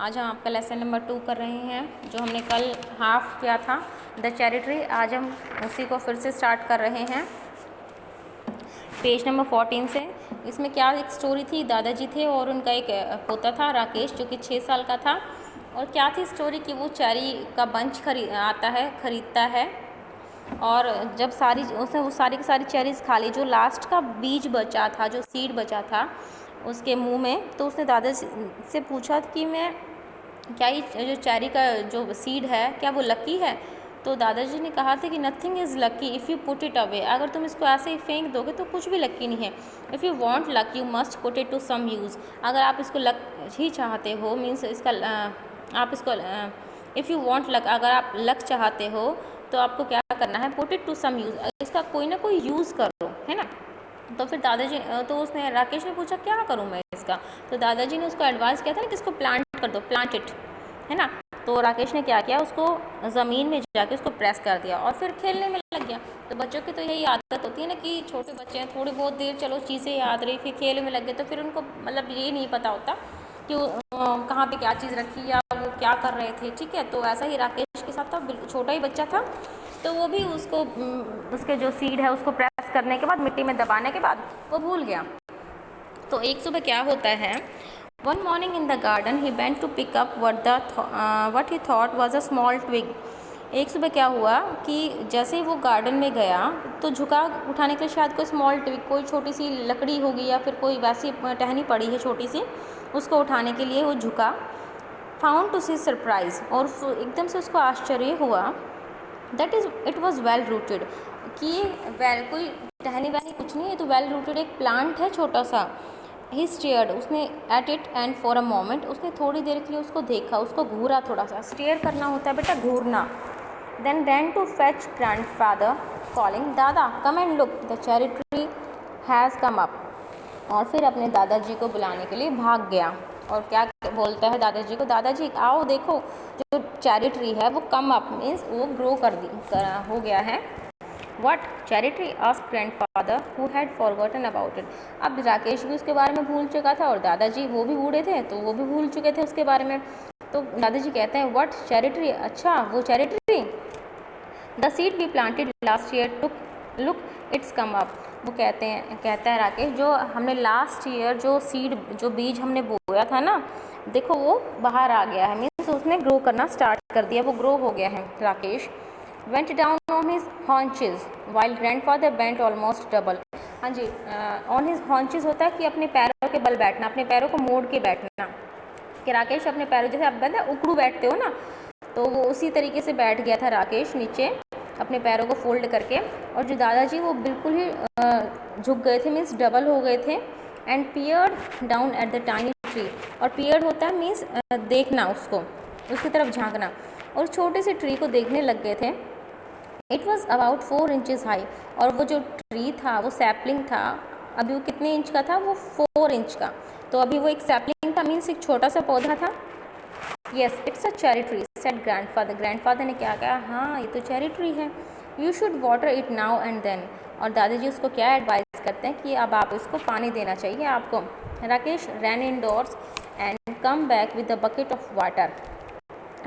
आज हम आपका लेसन नंबर 2 कर रहे हैं, जो हमने कल हाफ किया था द चेरी ट्री। आज हम उसी को फिर से स्टार्ट कर रहे हैं पेज नंबर 14 से। इसमें क्या एक स्टोरी थी, दादाजी थे और उनका एक पोता था राकेश, जो कि 6 साल का था। और क्या थी स्टोरी कि वो चेरी का बंच खरीदता है और जब उसने वो सारी की सारी चेरीज़ खा ली, जो लास्ट का बीज बचा था, जो सीड बचा था उसके मुंह में, तो उसने दादाजी से पूछा कि मैं क्या ये जो चेरी का जो सीड है क्या वो लकी है। तो दादाजी ने कहा था कि nothing is lucky if you put it away. अगर तुम इसको ऐसे ही फेंक दोगे तो कुछ भी लकी नहीं है। If you want luck you must put it to some use. अगर आप इसको लक ही चाहते हो, मीन्स इसका आप इसको इफ़ यू वांट लक, अगर आप लक चाहते हो तो आपको क्या करना है, put it to some use, इसका कोई ना कोई यूज़ करो, है ना। तो फिर दादाजी तो उसने राकेश ने पूछा क्या करूँ मैं इसका। तो दादाजी ने उसको एडवाइस किया था ना कि इसको प्लांट कर दो, प्लांट इट, है ना। तो राकेश ने क्या किया, उसको ज़मीन में जाके उसको प्रेस कर दिया और फिर खेलने में लग गया। तो बच्चों की तो यही आदत होती है ना कि छोटे बच्चे हैं, थोड़ी बहुत देर चलो चीज़ें याद रही, फिर खेल में लग गए, तो फिर उनको मतलब ये नहीं पता होता कि कहाँ पे क्या चीज़ रखी या वो क्या कर रहे थे, ठीक है। तो ऐसा ही राकेश के साथ था, छोटा ही बच्चा था, तो वो भी उसको उसके जो सीड है उसको प्रेस करने के बाद, मिट्टी में दबाने के बाद वो भूल गया। तो एक सुबह क्या होता है, one morning in the garden he went to pick up what he thought was a small twig. एक सुबह क्या हुआ कि जैसे ही वो गार्डन में गया तो झुका उठाने के लिए शायद कोई स्मॉल ट्विग, कोई छोटी सी लकड़ी होगी या फिर कोई वैसी टहनी पड़ी है छोटी सी, उसको उठाने के लिए वो झुका। फाउंड टू सी सरप्राइज, और एकदम से उसको आश्चर्य हुआ that is it was well rooted, कि वेल कोई टहनी वहनी कुछ नहीं है, तो वेल रूटेड एक प्लांट है छोटा सा। ही स्टेयर्ड, उसने at it and for a moment, उसने थोड़ी देर के लिए उसको देखा, उसको घूरा, थोड़ा सा स्टेयर करना होता है बेटा, घूरना। Then ran to fetch grandfather calling Dada come and look the cherry tree has come up. और फिर अपने दादाजी को बुलाने के लिए भाग गया और क्या बोलता है दादाजी को, दादाजी आओ देखो जो चेरी ट्री है वो कम अप मीन्स वो ग्रो हो गया है। What cherry tree asked grandfather who had forgotten about it. अब राकेश भी उसके बारे में भूल चुका था और दादाजी वो भी बूढ़े थे तो वो भी भूल चुके थे उसके बारे में। तो दादाजी कहते हैं व्हाट चेरी ट्री, अच्छा वो cherry tree, the seed we planted last year took look it's come up. वो कहता है राकेश, जो हमने लास्ट ईयर जो बीज हमने बोया था ना, देखो वो बाहर आ गया है, मीन्स उसने ग्रो करना स्टार्ट कर दिया, वो ग्रो हो गया है। Rakesh went down on his haunches while grandfather bent almost double. हाँ जी, ऑन हिज हॉन्चेस होता है कि अपने पैरों के बल बैठना, अपने पैरों को मोड़ के बैठना। कि राकेश अपने पैरों, जैसे आप बैठते उकड़ू बैठते हो ना, तो वो उसी तरीके से बैठ गया था राकेश नीचे अपने पैरों को फोल्ड करके। और जो दादाजी वो बिल्कुल ही झुक गए थे, मीन्स डबल हो गए थे। And peered down at the tiny tree, और पियर्ड होता है मीन्स देखना, उसकी तरफ झांकना, और छोटे से ट्री को देखने लग गए थे। It was about 4 inches high, और वो जो ट्री था वो सैपलिंग था, अभी वो कितने इंच का था, वो 4 इंच का। तो अभी वो एक सैपलिंग था, मीन्स एक छोटा सा पौधा था। Yes it's a cherry tree said grandfather. Grandfather ने क्या कहा, हाँ ये तो चेरी ट्री है, you should water it now and then. और दादाजी उसको क्या एडवाइस करते हैं कि अब आप इसको पानी देना चाहिए आपको। Rakesh ran indoors and come back with the bucket of water.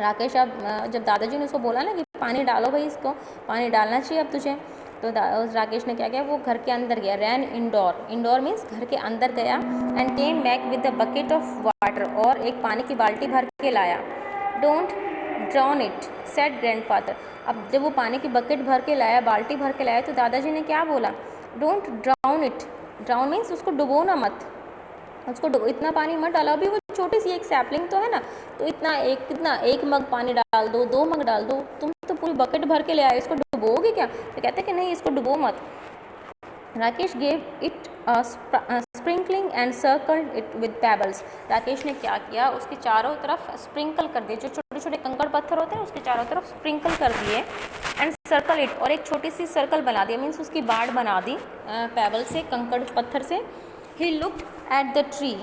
Rakesh अब जब दादाजी ने उसको बोला ना कि पानी डालो भाई, इसको पानी डालना चाहिए अब तुझे, तो राकेश ने क्या किया, वो घर के अंदर गया। रैन इंडोर, इंडोर मीन्स घर के अंदर गया। And came back with the bucket of water, और एक पानी की बाल्टी भर के लाया। Don't drown it said grandfather. अब जब वो पानी की बकेट भर के लाया, बाल्टी भर के लाया, तो दादाजी ने क्या बोला, don't drown it. Drown means उसको डुबोना मत, उसको इतना पानी मत डालो, अभी वो छोटी सी एक सैपलिंग तो है ना, तो कितना एक मग पानी डाल दो, 2 मग डाल दो, तुम तो पूरी बकेट भर के ले आए, इसको डुबोगे क्या। तो कहते हैं कि नहीं इसको डुबो मत। Rakesh gave it sprinkling and circled it with pebbles. Rakesh ने क्या किया, उसके चारों तरफ स्प्रिंकल कर दिए, जो छोटे छोटे कंकड़ पत्थर होते हैं उसके चारों तरफ स्प्रिंकल कर दिए। एंड सर्कल इट, और एक छोटी सी सर्कल बना दी, मीन्स उसकी बाड़ बना दी पेबल से, कंकड़ पत्थर से। He looked at the tree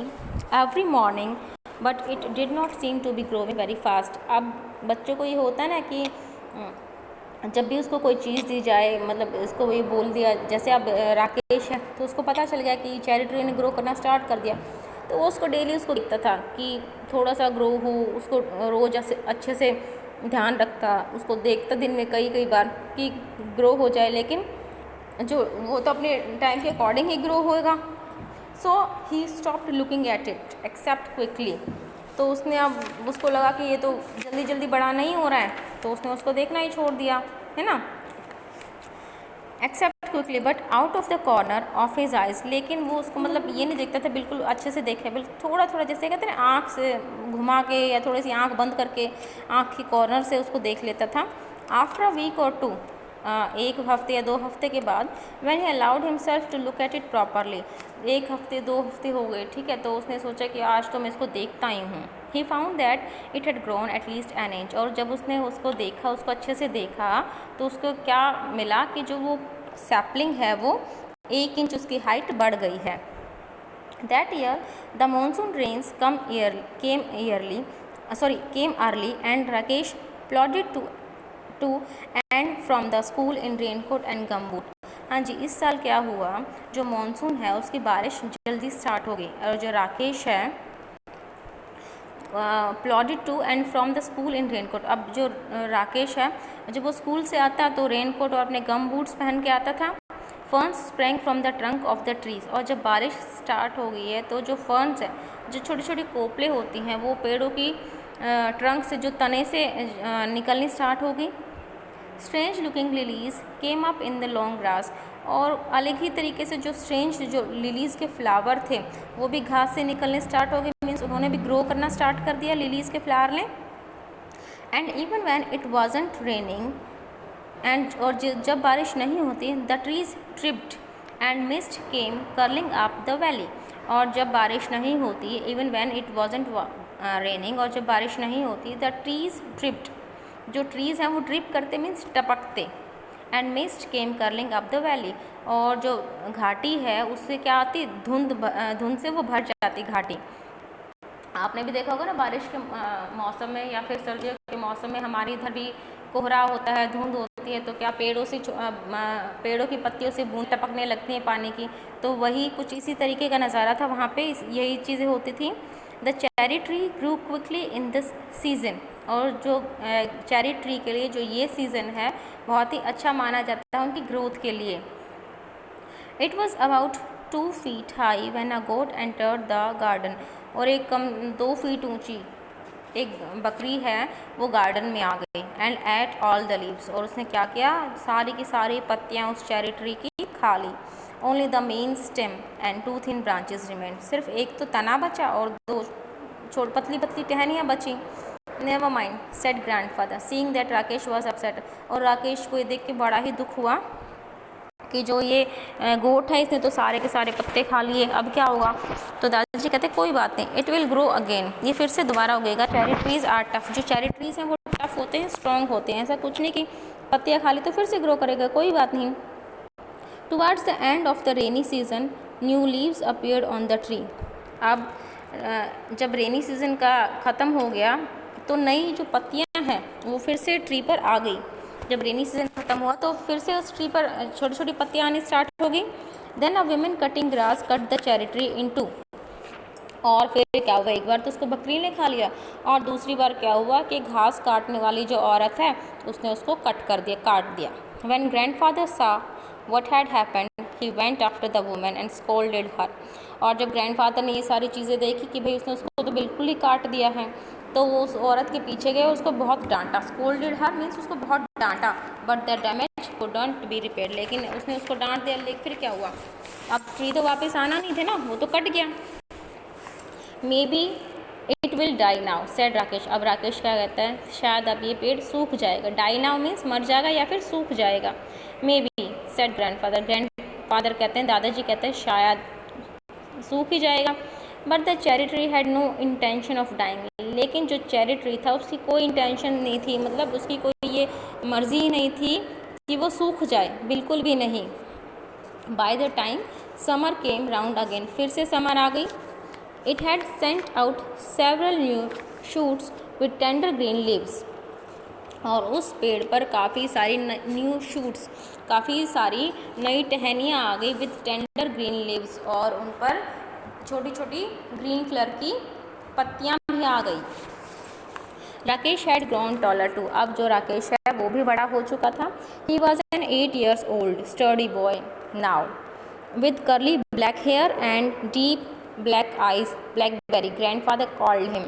every morning, but it did not seem to be growing very fast. अब बच्चों को ये होता है ना कि जब भी उसको कोई चीज़ दी जाए, मतलब इसको ये बोल दिया, जैसे अब राकेश है तो उसको पता चल गया कि चेरी ट्री ने ग्रो करना स्टार्ट कर दिया, तो वो उसको डेली उसको दिखता था कि थोड़ा सा ग्रो हो, उसको रोज़ अच्छे से ध्यान रखता, उसको देखता दिन में कई कई बार कि ग्रो हो जाए, लेकिन जो वो तो अपने टाइम के अकॉर्डिंग ही ग्रो होएगा। So he stopped looking at it except quickly. तो उसने अब उसको लगा कि ये तो जल्दी जल्दी बड़ा नहीं हो रहा है, तो उसने उसको देखना ही छोड़ दिया, है ना। Except quickly but out of the corner of his eyes, लेकिन वो उसको मतलब ये नहीं देखता था बिल्कुल अच्छे से देखे, बिल्कुल थोड़ा थोड़ा, जैसे कहते हैं आँख से घुमा के या थोड़ी सी आँख बंद करके आँख की कॉर्नर से उसको देख लेता था। After a week or two, एक हफ्ते या 2 हफ्ते के बाद, when he allowed himself to look at it properly, 1 हफ्ते 2 हफ्ते हो गए, ठीक है, तो उसने सोचा कि आज तो मैं इसको देखता ही हूँ। He found that it had grown at least an inch, और जब उसने उसको देखा, उसको अच्छे से देखा, तो उसको क्या मिला कि जो वो सैपलिंग है वो 1 इंच उसकी हाइट बढ़ गई है। That year the monsoon rains came early and Rakesh plodded to and from the school in raincoat and gumboot। हाँ जी, इस साल क्या हुआ, जो मानसून है उसकी बारिश जल्दी स्टार्ट हो गई, और जो राकेश है plodded to and from the school in raincoat. अब जो राकेश है जब वो स्कूल से आता तो रेनकोट और अपने गम बूट्स पहन के आता था। Ferns sprang from the trunk of the trees, और जब बारिश स्टार्ट हो गई है तो जो फर्न्स है, जो छोटी छोटी कोपले होती हैं, वो पेड़ों की ट्रंक से, जो तने से निकलनी स्टार्ट हो गई। Strange looking lilies came up in the long grass, और अलग ही तरीके से जो स्ट्रेंज जो लिलीज़ के फ्लावर थे वो भी घास से निकलने स्टार्ट हो गए, मीन्स उन्होंने भी ग्रो करना स्टार्ट कर दिया लिलीज़ के फ्लावर ने। And even when it wasn't raining and, और जब बारिश नहीं होती, the trees dripped and mist came curling up the valley, और जब बारिश नहीं होती, even when it wasn't raining, और जब बारिश नहीं होती, द ट्रीज ट्रिप्ड, जो ट्रीज़ हैं वो ड्रिप करते मीन्स टपकते, एंड mist came curling up the valley, और जो घाटी है उससे क्या आती, धुंध से वो भर जाती घाटी। आपने भी देखा होगा ना, बारिश के मौसम में या फिर सर्दियों के मौसम में हमारी इधर भी कोहरा होता है, धुंध होती है, तो क्या पेड़ों की पत्तियों से बूंद टपकने लगती हैं पानी की, तो वही कुछ इसी तरीके का नज़ारा था वहाँ पे, यही चीज़ें होती थी। The cherry tree grew quickly in this season, और जो चेरी ट्री के लिए जो ये सीज़न है बहुत ही अच्छा माना जाता है उनकी ग्रोथ के लिए। It was about 2 feet high when a goat entered the garden, और एक कम 2 feet ऊंची एक बकरी है वो गार्डन में आ गई। And at all the leaves, और उसने क्या किया, सारी की सारी पत्तियाँ उस चेरी ट्री की खा ली। Only the main stem and 2 thin branches remained, सिर्फ एक तो तना बचा और 2 पतली पतली टहनियाँ बची। Never mind said grandfather seeing that Rakesh was upset, और राकेश को ये देख के बड़ा ही दुख हुआ कि जो ये गोट है इसने तो सारे के सारे पत्ते खा लिए, अब क्या होगा। तो दादाजी कहते कोई बात नहीं, इट विल ग्रो अगेन, ये फिर से दोबारा उगेगा। चेरी ट्रीज आर टफ, जो चेरी ट्रीज हैं वो टफ होते हैं, स्ट्रॉन्ग होते हैं, ऐसा कुछ नहीं कि पत्तियाँ खा ली तो फिर से ग्रो करेगा, कोई बात नहीं। Towards the end of the rainy season new leaves appeared on the tree, अब जब रेनी सीजन का ख़त्म हो गया तो नई जो पत्तियां हैं वो फिर से ट्री पर आ गई। जब रेनी सीजन ख़त्म हुआ तो फिर से उस ट्री पर छोटी छोटी पत्तियां आनी स्टार्ट हो गई। Then a women cutting grass cut the cherry tree in two, और फिर क्या हुआ, एक बार तो उसको बकरी ने खा लिया, और दूसरी बार क्या हुआ कि घास काटने वाली जो औरत है उसने उसको काट दिया। When grandfather saw what had happened he went after the woman and scolded her, और जब ग्रैंडफादर ने ये सारी चीज़ें देखी कि भाई उसने उसको तो बिल्कुल ही काट दिया है, तो वो उस औरत के पीछे गए, उसको बहुत डांटा। स्कोल्डेड हर मीन्स उसको बहुत डांटा, but the damage couldn't be repair, लेकिन उसने उसको डांट दिया, लेकिन फिर क्या हुआ, अब ट्री तो वापस आना नहीं थे ना, वो तो कट गया। Maybe it will die now said Rakesh, अब राकेश क्या कहता है, शायद अब ये पेड़ सूख जाएगा। डाई नाउ मीन्स मर जाएगा या फिर सूख जाएगा। मे बी सेड ग्रैंडफादर कहते हैं, दादाजी कहते हैं शायद सूख ही जाएगा। But the cherry tree had no intention of dying, लेकिन जो चेरी ट्री था उसकी कोई इंटेंशन नहीं थी, मतलब उसकी कोई ये मर्जी ही नहीं थी कि वो सूख जाए, बिल्कुल भी नहीं। By the time summer came round again, फिर से समर आ गई। It had sent out several new shoots with tender green leaves, और उस पेड़ पर काफ़ी सारी न्यू शूट्स, काफ़ी सारी नई टहनियाँ आ गई विद टेंडर ग्रीन लीव्स, और उन पर छोटी छोटी ग्रीन कलर की पत्तियाँ भी आ गई। Rakesh had grown taller too, अब जो राकेश है वो भी बड़ा हो चुका था। He was an 8 years old sturdy boy now with curly black hair and deep black eyes blackberry grandfather called him.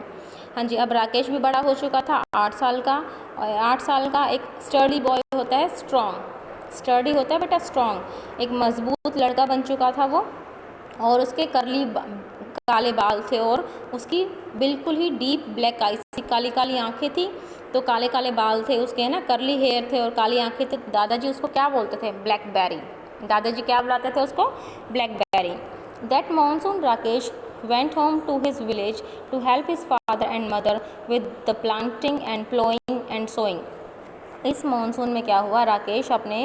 हाँ जी, अब राकेश भी बड़ा हो चुका था, 8 साल का। और 8 साल का एक स्टर्डी बॉय होता है, स्टर्डी होता है बेटा, स्ट्रॉन्ग, एक मजबूत लड़का बन चुका था वो। और उसके काले बाल थे और उसकी बिल्कुल ही डीप ब्लैक आइज थी, काली काली आंखें थी, तो काले काले बाल थे उसके, है ना, कर्ली हेयर थे और काली आंखें थे। दादाजी उसको क्या बोलते थे? ब्लैकबेरी। दादाजी क्या बुलाते थे उसको? Blackberry. That monsoon Rakesh went home to his village to help his father and mother with the planting and plowing and sowing. इस मानसून में क्या हुआ, राकेश अपने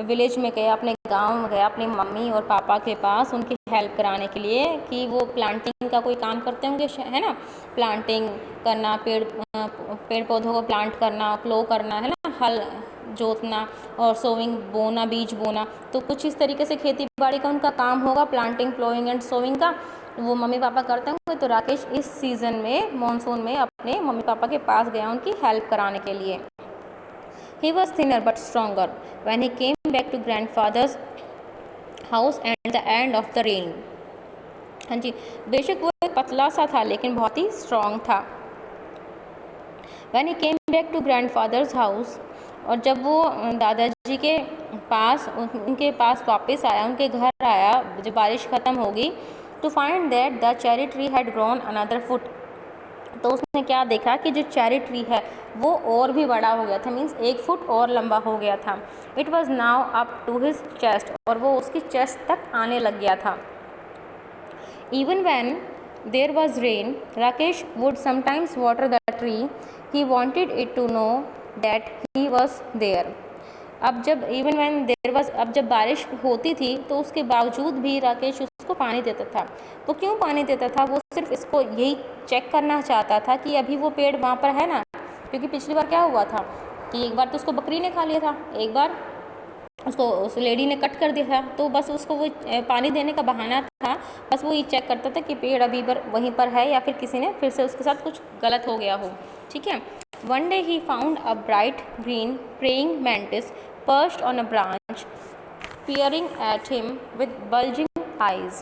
विलेज में गया, अपने गांव में गया, अपनी मम्मी और पापा के पास उनकी हेल्प कराने के लिए कि वो प्लांटिंग का कोई काम करते होंगे, है ना, प्लांटिंग करना, पेड़ पौधों को प्लांट करना, प्लो करना, है ना, हल जोतना, और सोविंग बोना, बीज बोना। तो कुछ इस तरीके से खेती बाड़ी का उनका काम होगा, प्लांटिंग, प्लोइंग एंड सोविंग का, वो मम्मी पापा करते होंगे। तो राकेश इस सीज़न में, मानसून में, अपने मम्मी पापा के पास गया उनकी हेल्प कराने के लिए। He was thinner but stronger when he came back to grandfather's house at the end of the rain. हाँ जी, बेशक वो एक पतला सा था लेकिन बहुत ही स्ट्रॉन्ग था। When he came back to grandfather's house, और जब वो दादाजी के पास, उनके पास वापस आया, उनके घर आया जब बारिश ख़त्म होगी, to find that the cherry tree had grown another foot, तो उसने क्या देखा कि जो चेरी ट्री है वो और भी बड़ा हो गया था, मीन्स 1 फुट और लंबा हो गया था। It was now up to his chest, और वो उसकी चेस्ट तक आने लग गया था। Even when there was rain Rakesh would sometimes water the tree, he wanted it to know that he was there. अब जब इवन वैन देर वॉज, अब जब बारिश होती थी तो उसके बावजूद भी राकेश उसको पानी देता था। तो क्यों पानी देता था? वो सिर्फ इसको यही चेक करना चाहता था कि अभी वो पेड़ वहाँ पर है ना, क्योंकि पिछली बार क्या हुआ था कि एक बार तो उसको बकरी ने खा लिया था, एक बार उसको उस लेडी ने कट कर दिया था, तो बस उसको वो पानी देने का बहाना था, बस वो ये चेक करता था कि पेड़ अभी पर वहीं पर है या फिर किसी ने फिर से उसके साथ कुछ गलत हो गया हो। ठीक है। One day he found a bright green praying mantis perched on a branch, peering at him with bulging eyes.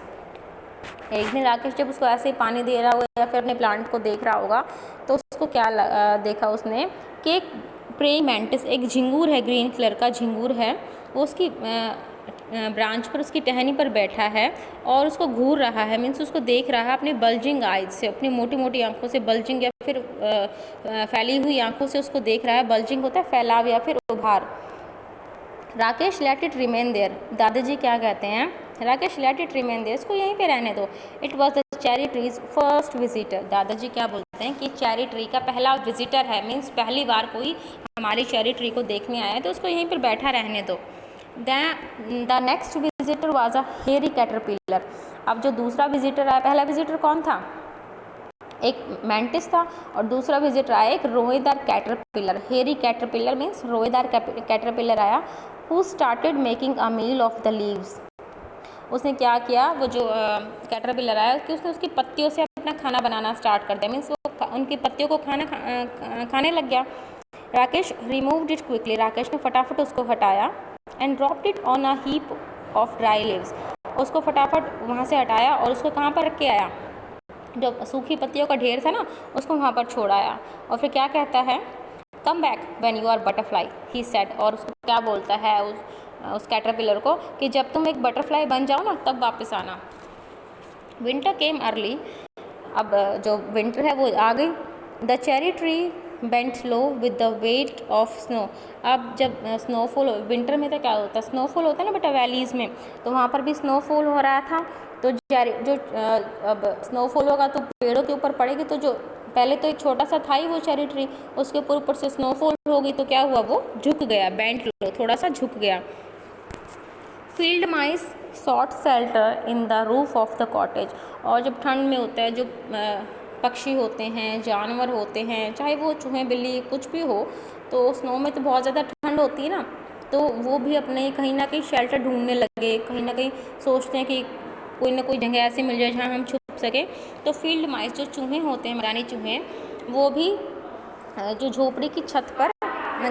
एक दिन राकेश जब उसको ऐसे ही पानी दे रहा होगा या फिर अपने प्लांट को देख रहा होगा, तो उसको क्या देखा उसने कि एक प्रेइंग मैंटिस, एक झिंगूर है, ग्रीन कलर का झिंगूर है, वो उसकी ब्रांच पर, उसकी टहनी पर बैठा है और उसको घूर रहा है, मीन्स उसको देख रहा है अपनी बल्जिंग आइज से, अपनी मोटी मोटी आंखों से, बल्जिंग या फिर फैली हुई आंखों से उसको देख रहा है। बल्जिंग होता है फैलाव या फिर उभार। Rakesh let it remain there, दादाजी क्या कहते हैं? Rakesh let it remain there, इसको यहीं पे रहने दो। It was the cherry tree's first visitor, दादाजी क्या बोलते हैं कि चेरी ट्री का पहला विजिटर है, मीन्स पहली बार कोई हमारी चेरी ट्री को देखने आया है, तो उसको यहीं पर बैठा रहने दो। The next visitor was a हेरी कैटरपिलर, अब जो दूसरा विजिटर आया, पहला विजिटर कौन था? एक मैंटिस था, और दूसरा विजिटर आया एक रोएदार कैटरपिलर, हेरी कैटरपिलर मीन्स रोएदार कैटरपिलर आया। Who started making a meal of the leaves, उसने क्या किया, वो जो कैटरपिलर आया कि उसने उसकी पत्तियों से अपना खाना बनाना स्टार्ट कर दिया, मीन्स वो उनकी पत्तियों को खाने लग गया। Rakesh removed it quickly, Rakesh ने फटाफट उसको हटाया। And dropped it on a heap of dry leaves, उसको फटाफट वहाँ से हटाया और उसको कहाँ पर रख के आया? जो सूखी पत्तियों का ढेर था ना, उसको वहाँ पर छोड़ाया। और फिर क्या कहता है? Come back when you are butterfly, he said, और उसको क्या बोलता है उस कैटरपिलर को कि जब तुम एक बटरफ्लाई बन जाओ ना तब वापस आना। विंटर केम अर्ली, अब जो विंटर है वो आ गई। The cherry tree bent low with the weight of snow, अब जब स्नोफॉल, विंटर में तो क्या होता है, स्नोफॉल होता है ना बेटा वैलीज़ में, तो वहाँ पर भी स्नोफॉल हो रहा था। तो अब स्नोफॉल होगा तो पेड़ों के ऊपर पड़ेगी, तो जो पहले तो एक छोटा सा था ही वो चेरी ट्री, उसके ऊपर से स्नोफॉल होगी तो क्या हुआ, वो झुक गया, बेंट लो, थोड़ा सा झुक गया। Field mice sought shelter in the roof of the cottage, और जब ठंड में होता है, जो पक्षी होते हैं, जानवर होते हैं, चाहे वो चूहे बिल्ली कुछ भी हो, तो स्नो में तो बहुत ज़्यादा ठंड होती है ना, तो वो भी अपने कहीं ना कहीं शेल्टर ढूंढने लगे, कहीं ना कहीं सोचते हैं कि कोई ना कोई जगह ऐसी मिल जाए जहाँ हम छुप सके। तो फील्ड माइस जो चूहे होते हैं, मैदानी चूहे, वो भी जो झोपड़ी की छत पर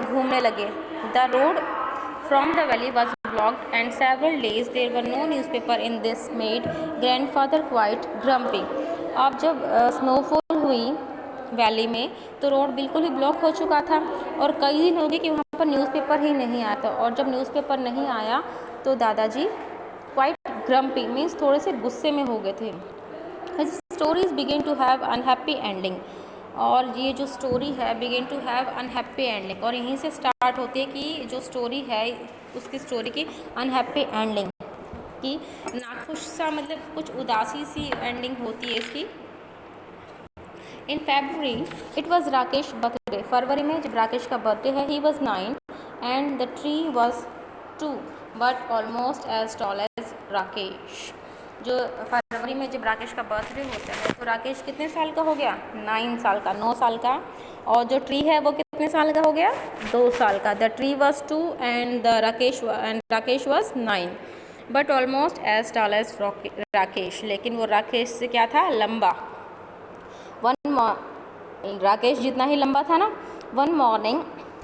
घूमने लगे। The road from the valley was blocked and several days there were no newspaper in this made grandfather quite grumpy. अब जब स्नोफॉल हुई वैली में तो रोड बिल्कुल ही ब्लॉक हो चुका था और कई दिन हो गए कि वहाँ पर न्यूज़पेपर ही नहीं आया था। और जब न्यूज़पेपर नहीं आया तो दादाजी क्वाइट ग्रम्पी मीन्स थोड़े से गुस्से में हो गए थे। His stories begin to have unhappy ending. और ये जो स्टोरी है begin to have unhappy ending, और यहीं से स्टार्ट होती है कि जो स्टोरी है उसकी स्टोरी की अनहैप्पी एंडिंग की, नाखुश सा मतलब कुछ उदासी सी एंडिंग होती है इसकी। In February it was Rakesh birthday. फरवरी में जब राकेश का बर्थडे है, he was 9 and the tree was 2 but almost as tall as Rakesh. जो फरवरी में जब राकेश का बर्थडे होता है तो राकेश कितने साल का हो गया? 9 साल का, 9 साल का। और जो ट्री है वो कितने साल का हो गया? 2 साल का। The tree was 2 and Rakesh was 9 but almost as tall as Rakesh. लेकिन वो राकेश से क्या था? लंबा। राकेश जितना ही लंबा था ना। One morning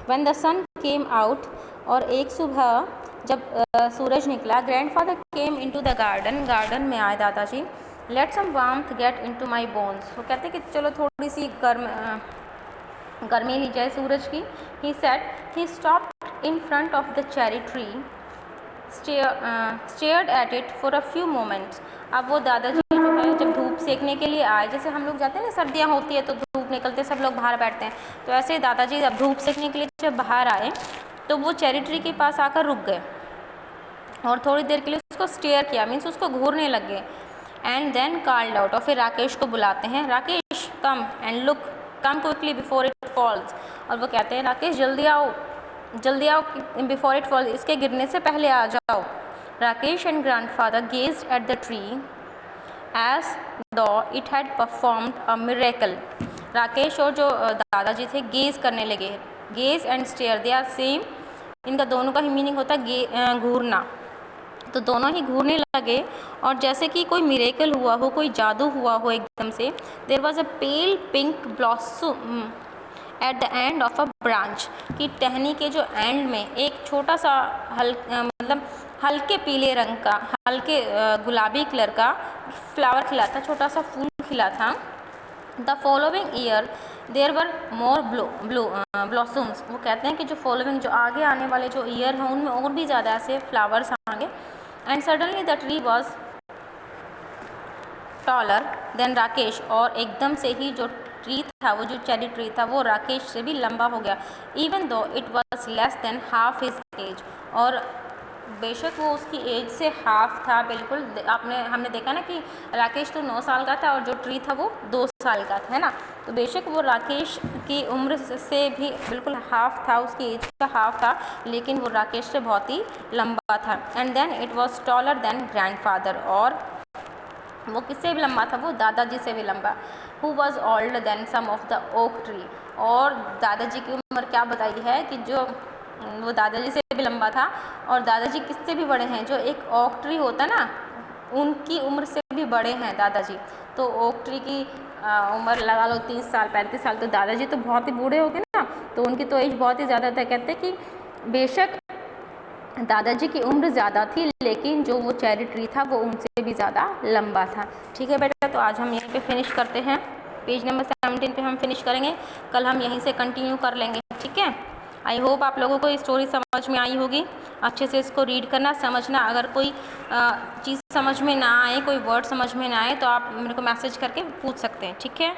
when the sun came out, और एक सुबह जब सूरज निकला, grandfather came into the garden, garden में आए दादाजी। Let some warmth get into my bones. वो कहते कि चलो थोड़ी सी गर्मी ली जाए सूरज की। He said. He stopped in front of the cherry tree, stared at it for a few moments. अब वो दादाजी जो है जब धूप सेकने के लिए आए, जैसे हम लोग जाते हैं ना, सर्दियाँ होती है तो धूप निकलते सब लोग बाहर बैठते हैं, तो ऐसे ही दादाजी जब धूप सेकने के लिए जब बाहर आए तो वो चेरी ट्री के पास आकर रुक गए और थोड़ी देर के लिए उसको स्टेयर किया, मीन्स उसको घूरने लग गए। एंड देन कॉल्ड आउट, और फिर राकेश को बुलाते हैं, राकेश कम and look, come quickly before it falls. और वो कहते हैं राकेश जल्दी आओ, जल्दी आओ, बिफोर इट फॉल्स, इसके गिरने से पहले आ जाओ। Rakesh and grandfather gazed at the tree as though it had performed a miracle. Rakesh और जो दादाजी थे गेज करने लगे। Gaze and stare they are same, इनका दोनों का ही मीनिंग होता है घूरना। तो दोनों ही घूरने लगे और जैसे कि कोई मिरेकल हुआ हो, कोई जादू हुआ हो एकदम से। There was a pale pink blossom at the end of a branch, कि टहनी के जो एंड में एक छोटा सा मतलब हल्के पीले रंग का, हल्के गुलाबी कलर का फ्लावर खिला था, छोटा सा फूल खिला था। The following year there were more blossoms. वो कहते हैं कि जो फॉलोइंग, जो आगे आने वाले जो ईयर हैं उनमें और भी ज़्यादा ऐसे फ्लावर्स आएंगे। And suddenly the tree was taller then Rakesh, और एकदम से ही जो ट्री था, वो जो चेरी ट्री था, वो राकेश से भी लंबा हो गया। Even though it was less than half his age, और बेशक वो उसकी एज से हाफ था बिल्कुल। हमने देखा ना कि राकेश तो 9 साल का था और जो ट्री था वो 2 साल का था, है ना। तो बेशक वो राकेश की उम्र से भी बिल्कुल हाफ था, उसकी एज का हाफ था, लेकिन वो राकेश से बहुत ही लंबा था। And then it was taller than grandfather, और वो किससे भी लंबा था? वो दादाजी से भी लंबा। Who was older than some of the oak tree, और दादाजी की उम्र क्या बताई है कि जो वो दादाजी से भी लंबा था। और दादाजी किससे भी बड़े हैं? जो एक ओक ट्री होता ना, उनकी उम्र से भी बड़े हैं दादाजी। तो ओक ट्री की उम्र लगा लो 30 साल 35 साल, तो दादाजी तो बहुत ही बूढ़े हो गए ना, तो उनकी तो एज बहुत ही ज़्यादा था। कहते कि बेशक दादाजी की उम्र ज़्यादा थी, लेकिन जो वो चेरी ट्री था वो उनसे भी ज़्यादा लंबा था। ठीक है बेटा, तो आज हम यहीं पे फिनिश करते हैं। पेज नंबर 17 पे हम फिनिश करेंगे, कल हम यहीं से कंटिन्यू कर लेंगे। ठीक है, आई होप आप लोगों को ये स्टोरी समझ में आई होगी। अच्छे से इसको रीड करना, समझना। अगर कोई चीज़ समझ में ना आए, कोई वर्ड समझ में ना आए, तो आप मेरे को मैसेज करके पूछ सकते हैं। ठीक है।